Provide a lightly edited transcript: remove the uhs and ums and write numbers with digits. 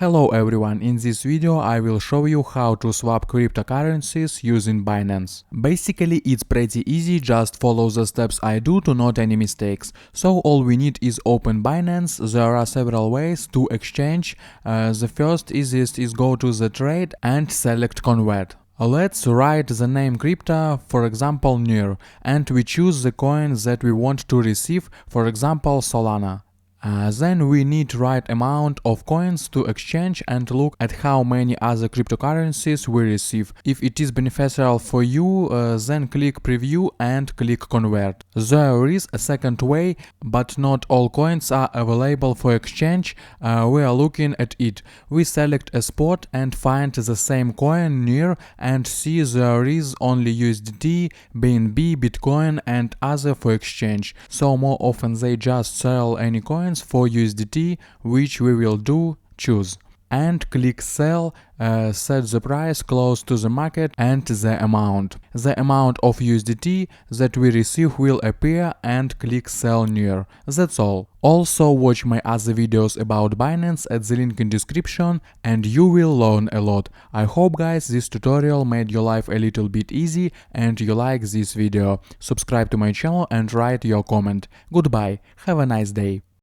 Hello everyone, in this video I will show you how to swap cryptocurrencies using Binance. Basically it's pretty easy, just follow the steps I do to not any mistakes. So all we need is open Binance. There are several ways to exchange. The first easiest is go to the trade and select convert. Let's write the name crypto, for example NIR, and we choose the coin that we want to receive, for example Solana. Then we need right amount of coins to exchange and look at how many other cryptocurrencies we receive. If it is beneficial for you, then click preview and click convert. There is a second way, but not all coins are available for exchange. We are looking at it. We select a spot and find the same coin near and see there is only USDT, BNB, Bitcoin and other for exchange. So more often they just sell any coin for USDT, which we will do choose and click sell, set the price close to the market and the amount. The amount of USDT that we receive will appear and click sell near. That's all. Also watch my other videos about Binance at the link in description and you will learn a lot. I hope guys this tutorial made your life a little bit easy and you like this video. Subscribe to my channel and write your comment. Goodbye, have a nice day.